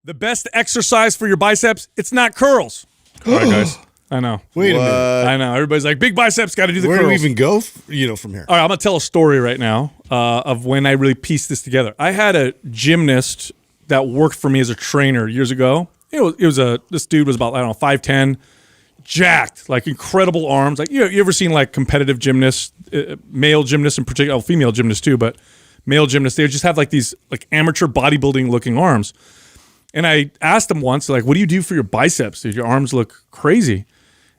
The best exercise for your biceps, it's not curls. All right, guys. I know. Wait a minute. I know. Everybody's like, big biceps, got to do the Where curls. do we even go, from here? All right, I'm going to tell a story right now of when I really pieced this together. I had a gymnast that worked for me as a trainer years ago. This dude was about, 5'10", jacked, like incredible arms. Like, you ever seen like competitive gymnasts, male gymnasts in particular, female gymnasts too, but male gymnasts, they just have like these like amateur bodybuilding looking arms. And I asked him once, like, what do you do for your biceps? Your arms look crazy.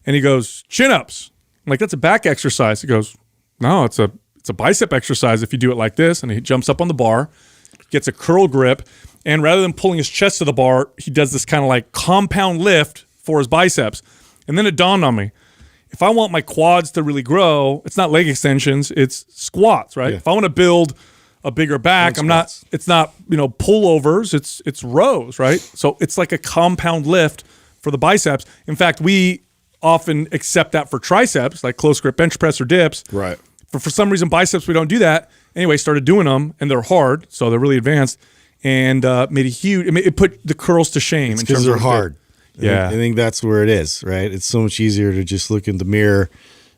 And he goes, chin-ups. I'm like, that's a back exercise. He goes, no, it's a bicep exercise if you do it like this. And he jumps up on the bar, gets a curl grip, and rather than pulling his chest to the bar, he does this kind of like compound lift for his biceps. And then it dawned on me, if I want my quads to really grow, it's not leg extensions, it's squats, right? Yeah. If I want to build a bigger back, it's not pullovers, it's rows, right? So it's like a compound lift for the biceps. In fact, we often accept that for triceps, like close grip bench press or dips. Right. But for some reason, biceps, we don't do that. Anyway, started doing them, and they're hard, so they're really advanced, and it put the curls to shame. Because they're hard. Yeah. I think that's where it is, right? It's so much easier to just look in the mirror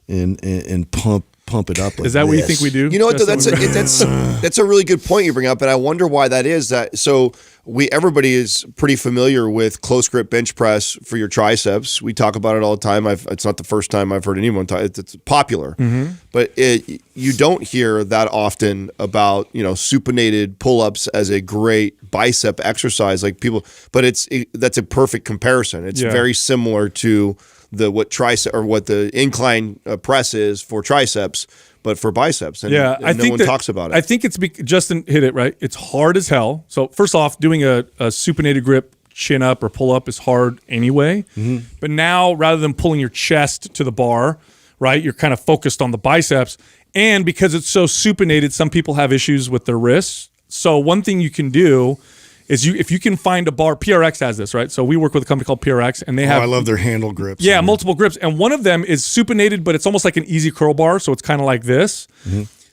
and pump it up. Like is that what you think we do? You know what? Though, that's a really good point you bring up, and I wonder why that is. Everybody is pretty familiar with close grip bench press for your triceps. We talk about it all the time. It's not the first time I've heard anyone talk. It's popular, but you don't hear that often about supinated pull-ups as a great bicep exercise, like people. But that's a perfect comparison. It's very similar to what the incline press is for triceps, but for biceps. And I think no one talks about it. I think Justin hit it right. It's hard as hell. So first off, doing a supinated grip chin up or pull up is hard anyway. But now rather than pulling your chest to the bar, right, you're kind of focused on the biceps. And because it's so supinated, some people have issues with their wrists. So one thing you can do is if you can find a bar, PRX has this, right? So we work with a company called PRX, and they have— I love their handle grips. Yeah, multiple grips. And one of them is supinated, but it's almost like an easy curl bar, so it's kind of like this.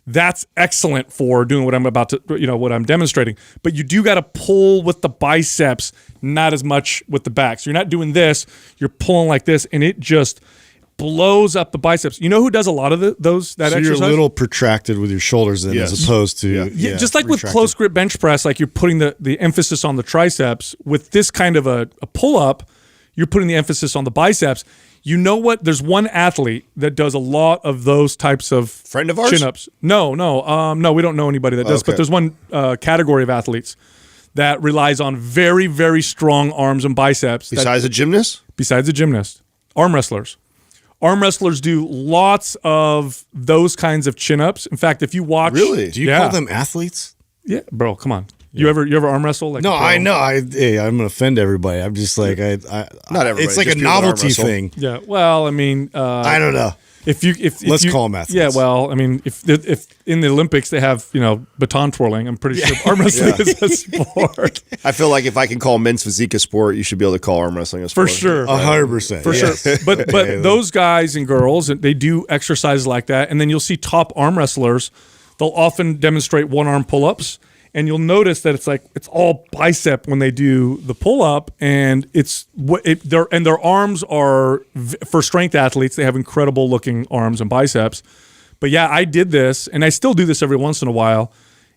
That's excellent for doing what I'm about to, what I'm demonstrating. But you do got to pull with the biceps, not as much with the back. So you're not doing this, you're pulling like this, and it just blows up the biceps. You know who does a lot of that exercise? You're a little protracted with your shoulders then, as opposed to just like with close grip bench press, like you're putting the emphasis on the triceps. With this kind of a pull up, you're putting the emphasis on the biceps. You know what? There's one athlete that does a lot of those types of friend of ours? Chin ups. No, we don't know anybody that does. Okay. But there's one category of athletes that relies on very, very strong arms and biceps. Besides a gymnast, arm wrestlers. Arm wrestlers do lots of those kinds of chin-ups. In fact, if you watch— Really? Do you call them athletes? Yeah, bro, come on. You ever arm wrestle? Like no, I know. I'm gonna offend everybody. I'm just like not everybody. It's like just a people that arm novelty wrestle. thing. Yeah. Well, I mean, I don't know. Let's call them athletes. Yeah. Well, I mean, if in the Olympics they have baton twirling, I'm pretty sure arm wrestling is a sport. I feel like if I can call men's physique a sport, you should be able to call arm wrestling a sport. For sure. 100%. For sure. But those guys and girls, they do exercises like that. And then you'll see top arm wrestlers, they'll often demonstrate one-arm pull-ups. And you'll notice that it's all bicep when they do the pull-up. And their arms are, for strength athletes, they have incredible looking arms and biceps. But yeah, I did this, and I still do this every once in a while.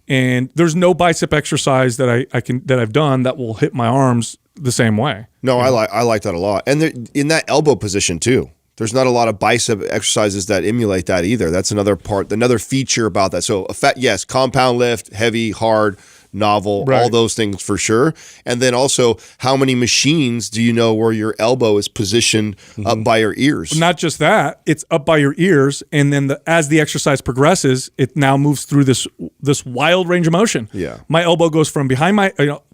And there's no bicep exercise that I've done that will hit my arms the same way. No, I like that a lot. And in that elbow position too. There's not a lot of bicep exercises that emulate that either. That's another feature about that. So, yes, compound lift, heavy, hard, novel, all those things for sure. And then also, how many machines do you know where your elbow is positioned up by your ears? Not just that, it's up by your ears, and then as the exercise progresses, it now moves through this wild range of motion. Yeah. My elbow goes from behind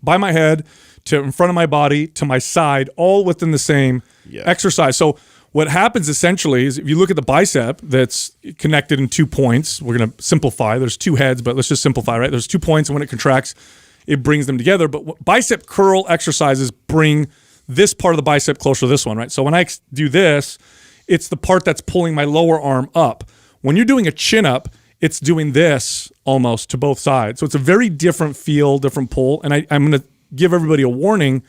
by my head to in front of my body to my side, all within the same exercise. So what happens essentially is if you look at the bicep that's connected in 2 points, we're going to simplify. There's 2 heads, but let's just simplify, right? There's 2 points, and when it contracts, it brings them together. But what bicep curl exercises bring this part of the bicep closer to this one, right? So when I do this, it's the part that's pulling my lower arm up. When you're doing a chin up, it's doing this almost to both sides. So it's a very different feel, different pull. And I'm going to give everybody a warning.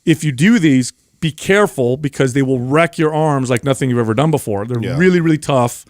If you do these, be careful because they will wreck your arms like nothing you've ever done before. They're really, really tough.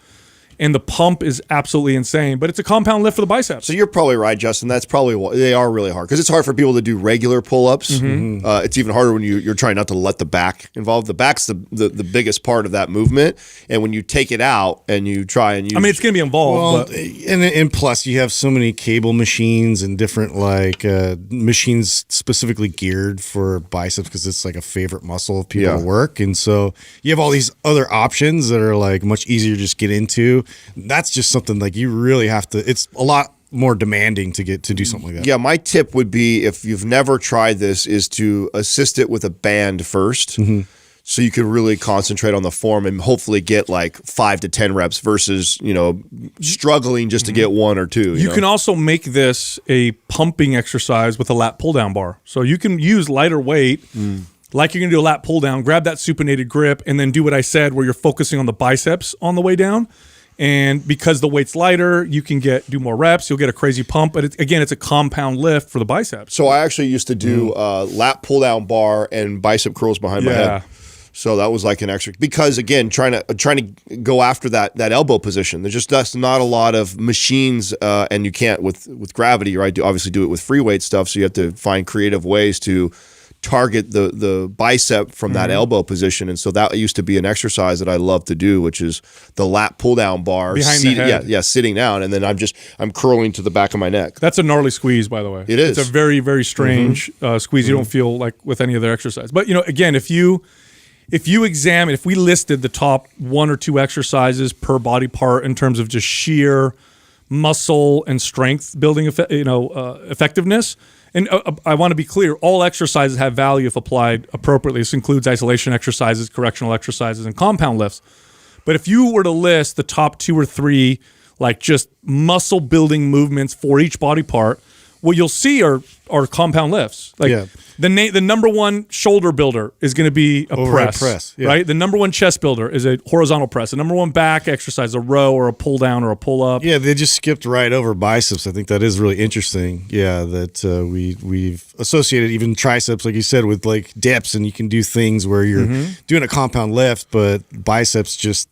And the pump is absolutely insane, but it's a compound lift for the biceps. So you're probably right, Justin. That's probably why they are really hard because it's hard for people to do regular pull-ups. It's even harder when you're trying not to let the back involve. The back's the biggest part of that movement, and when you take it out and you try and use, I mean, it's going to be involved. Well, and plus you have so many cable machines and different like machines specifically geared for biceps because it's like a favorite muscle of people to work, and so you have all these other options that are like much easier to just get into. That's just something like you really have to. It's a lot more demanding to get to do something like that. Yeah, my tip would be if you've never tried this, is to assist it with a band first. So you can really concentrate on the form and hopefully get like 5 to 10 reps versus, struggling just to get 1 or 2. You can also make this a pumping exercise with a lat pull down bar. So you can use lighter weight, like you're going to do a lat pull down, grab that supinated grip, and then do what I said where you're focusing on the biceps on the way down. And because the weight's lighter, you can do more reps. You'll get a crazy pump. But it's a compound lift for the biceps. So I actually used to do lat pull down bar and bicep curls behind my head. So that was like an extra because again, trying to go after that elbow position. That's not a lot of machines, and you can't with gravity, right? You obviously do it with free weight stuff. So you have to find creative ways to target the bicep from that elbow position, and so that used to be an exercise that I love to do, which is the lat pull down bar behind the head. Sitting down, and then I'm curling to the back of my neck. That's a gnarly squeeze, by the way. It is. It's a very, very strange squeeze. You don't feel like with any other exercise. But again, if you examine, if we listed the top 1 or 2 exercises per body part in terms of just sheer muscle and strength building, effectiveness. And I want to be clear, all exercises have value if applied appropriately. This includes isolation exercises, correctional exercises, and compound lifts. But if you were to list the top 2 or 3, like just muscle building movements for each body part, what you'll see are compound lifts. Like the number 1 shoulder builder is going to be a press, right? The number 1 chest builder is a horizontal press. The number 1 back exercise, a row or a pull down or a pull up. Yeah, they just skipped right over biceps. I think that is really interesting. Yeah, that we've associated even triceps, like you said, with like dips, and you can do things where you're doing a compound lift, but biceps just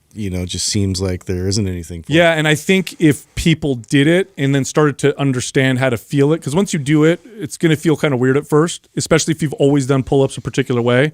seems like there isn't anything for it. And I think if people did it and then started to understand how to feel it, because once you do it, it's going to feel kind of weird at first, especially if you've always done pull-ups a particular way.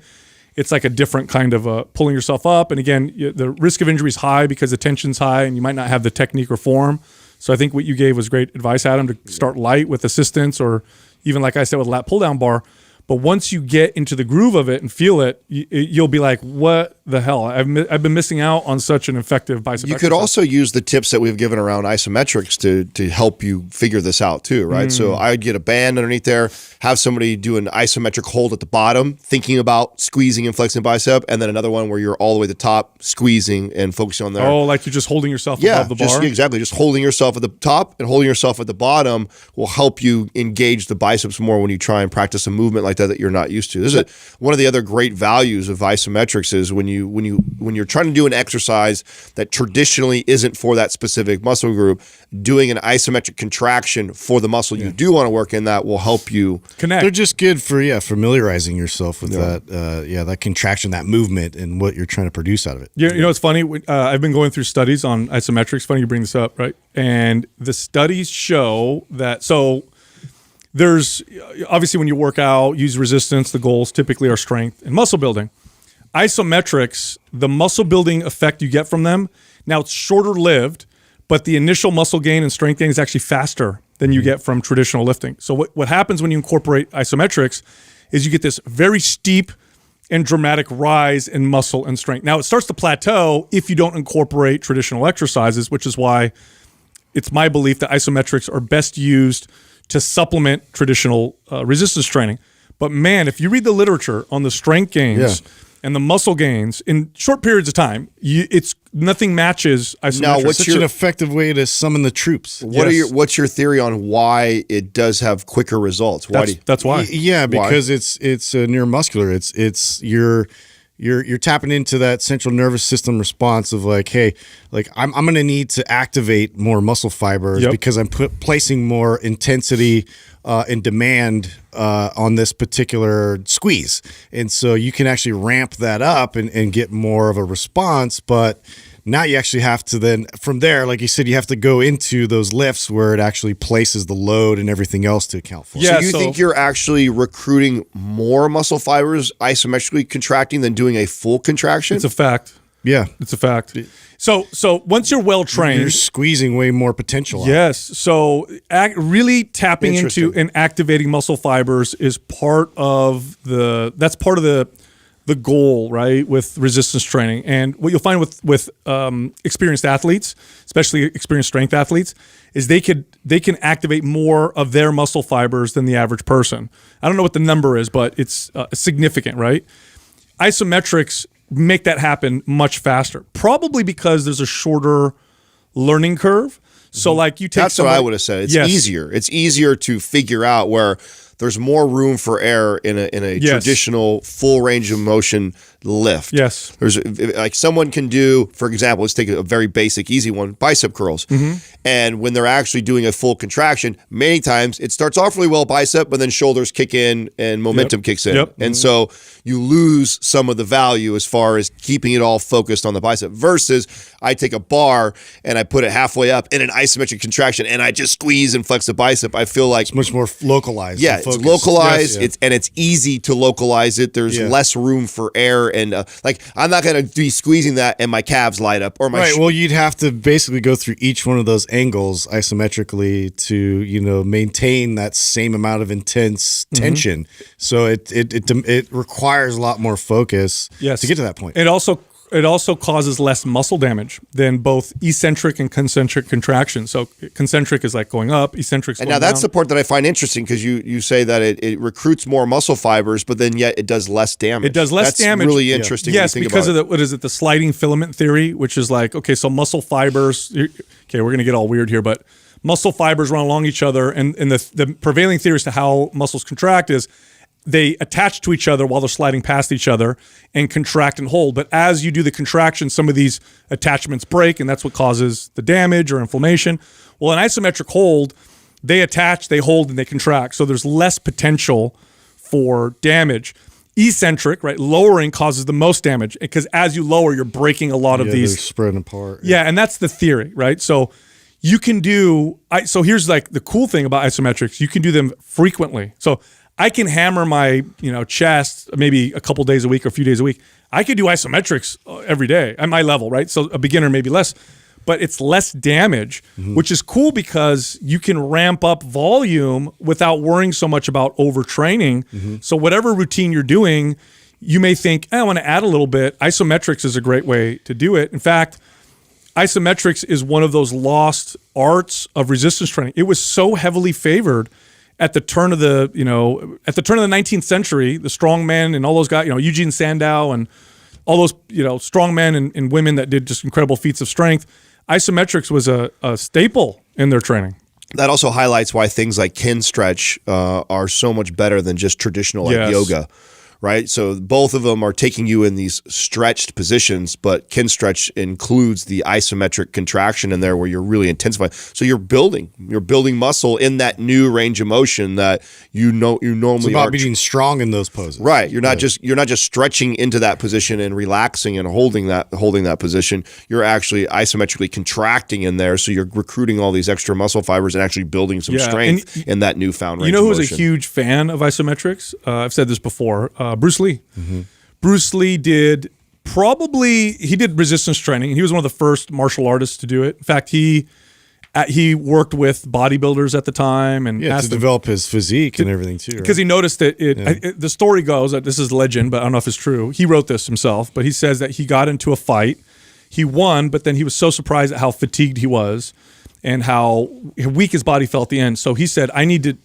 It's like a different kind of pulling yourself up. And again, the risk of injury is high because the tension's high and you might not have the technique or form. So I think what you gave was great advice, Adam, to start light with assistance or even, like I said, with a lat pull-down bar. But once you get into the groove of it and feel it, you'll be like, what the hell? I've been missing out on such an effective bicep exercise. You could also use the tips that we've given around isometrics to help you figure this out too, right? So I'd get a band underneath there, have somebody do an isometric hold at the bottom, thinking about squeezing and flexing bicep, and then another one where you're all the way to the top, squeezing and focusing on there. Oh, like you're just holding yourself above the bar? Exactly. Just holding yourself at the top and holding yourself at the bottom will help you engage the biceps more when you try and practice a movement like that you're not used to. This is one of the other great values of isometrics is when you're trying to do an exercise that traditionally isn't for that specific muscle group, doing an isometric contraction for the muscle you do want to work in that will help you connect. They're just good for familiarizing yourself with that contraction, that movement, and what you're trying to produce out of it. It's funny. I've been going through studies on isometrics. Funny you bring this up, right? And the studies show that there's obviously when you work out, use resistance, the goals typically are strength and muscle building. Isometrics, the muscle building effect you get from them, now it's shorter lived, but the initial muscle gain and strength gain is actually faster than you get from traditional lifting. So what happens when you incorporate isometrics is you get this very steep and dramatic rise in muscle and strength. Now it starts to plateau if you don't incorporate traditional exercises, which is why it's my belief that isometrics are best used to supplement traditional resistance training. But man, if you read the literature on the strength gains and the muscle gains in short periods of time, it's nothing matches isometrics. Now, what's such an effective way to summon the troops? What's your theory on why it does have quicker results? That's why. Yeah, because it's neuromuscular. It's you're tapping into that central nervous system response of like, hey, like I'm going to need to activate more muscle fibers because I'm placing more intensity and demand on this particular squeeze. And so you can actually ramp that up and get more of a response. But now you actually have to then, from there, like you said, you have to go into those lifts where it actually places the load and everything else to account for. Yeah, so you think you're actually recruiting more muscle fibers isometrically contracting than doing a full contraction? It's a fact. Yeah. It's a fact. So once you're well trained, you're squeezing way more potential out. Yes. So really tapping into and activating muscle fibers is part of the goal, right, with resistance training. And what you'll find with experienced athletes, especially experienced strength athletes, is they can activate more of their muscle fibers than the average person. I don't know what the number is, but it's significant, right? Isometrics make that happen much faster, probably because there's a shorter learning curve. So like you take That's what I would have said. It's easier. It's easier to figure out where there's more room for error in a traditional full range of motion lift. Yes. There's like someone can do, for example, let's take a very basic, easy one, bicep curls. And when they're actually doing a full contraction, many times it starts off really well bicep, but then shoulders kick in and momentum kicks in. And so you lose some of the value as far as keeping it all focused on the bicep versus I take a bar and I put it halfway up in an isometric contraction and I just squeeze and flex the bicep. I feel like it's much more localized. Yeah, it's localized. It's easy to localize it. There's less room for error. And like I'm not going to be squeezing that and my calves light up or my well, you'd have to basically go through each one of those angles isometrically to maintain that same amount of intense tension. So it requires a lot more focus to get to that point. It also causes less muscle damage than both eccentric and concentric contraction. So concentric is like going up, eccentric is going down. And now that's the part that I find interesting because you say that it recruits more muscle fibers, but then yet it does less damage. It does less damage. That's really interesting. Yes, when you think because about of what is it? The sliding filament theory, which is like, okay, so muscle fibers. Okay, we're going to get all weird here, but muscle fibers run along each other, and the prevailing theory as to how muscles contract is they attach to each other while they're sliding past each other and contract and hold. But as you do the contraction, some of these attachments break, and that's what causes the damage or inflammation. Well, an isometric hold, they attach, they hold, and they contract. So there's less potential for damage. Eccentric, right, lowering causes the most damage because as you lower, you're breaking a lot of these. They're spreading apart. Yeah, and that's the theory, right? So you can do, so here's like the cool thing about isometrics, you can do them frequently. So I can hammer my, chest maybe a couple days a week or a few days a week. I could do isometrics every day at my level, right? So a beginner maybe less, but it's less damage, which is cool because you can ramp up volume without worrying so much about overtraining. So whatever routine you're doing, you may think, I want to add a little bit. Isometrics is a great way to do it. In fact, isometrics is one of those lost arts of resistance training. It was so heavily favored at the turn of the 19th century, the strongmen and all those guys, Eugene Sandow and all those, strongmen and women that did just incredible feats of strength. Isometrics was a staple in their training. That also highlights why things like kin stretch are so much better than just traditional yoga. Right? So both of them are taking you in these stretched positions, but kin stretch includes the isometric contraction in there where you're really intensifying. So you're building muscle in that new range of motion that you normally it's about being strong in those poses. Right. You're not just stretching into that position and relaxing and holding that position. You're actually isometrically contracting in there. So you're recruiting all these extra muscle fibers and actually building some strength in that newfound range of motion. You know who's a huge fan of isometrics? I've said this before. Bruce Lee. Bruce Lee did resistance training. He was one of the first martial artists to do it. In fact, he worked with bodybuilders at the time and to develop his physique and everything too. Because he noticed that the story goes that this is legend, but I don't know if it's true. He wrote this himself, but he says that he got into a fight, he won, but then he was so surprised at how fatigued he was and how weak his body felt at the end. So he said, I need to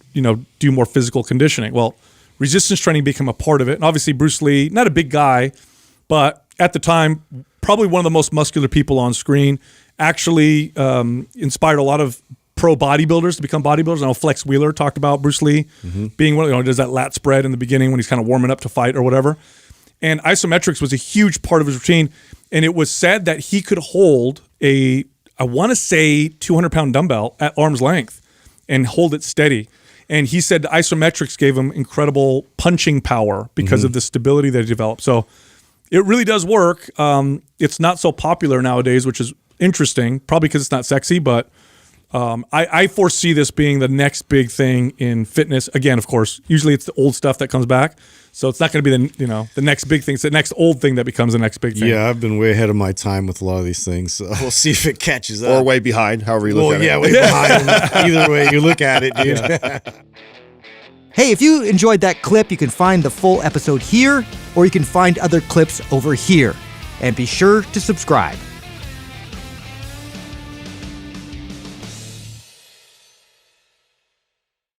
do more physical conditioning. Well, resistance training became a part of it. And obviously Bruce Lee, not a big guy, but at the time, probably one of the most muscular people on screen, actually inspired a lot of pro bodybuilders to become bodybuilders. I know Flex Wheeler talked about Bruce Lee being one, does that lat spread in the beginning when he's kind of warming up to fight or whatever. And isometrics was a huge part of his routine. And it was said that he could hold I want to say 200-pound dumbbell at arm's length and hold it steady. And he said the isometrics gave him incredible punching power because of the stability that he developed. So it really does work. It's not so popular nowadays, which is interesting, probably because it's not sexy, but I foresee this being the next big thing in fitness. Again, of course, usually it's the old stuff that comes back. So it's not going to be the next big thing. It's the next old thing that becomes the next big thing. Yeah, I've been way ahead of my time with a lot of these things. So we'll see if it catches up. Or way behind, however you look at it. Yeah, way behind. Either way you look at it, dude. Yeah. Hey, if you enjoyed that clip, you can find the full episode here, or you can find other clips over here. And be sure to subscribe.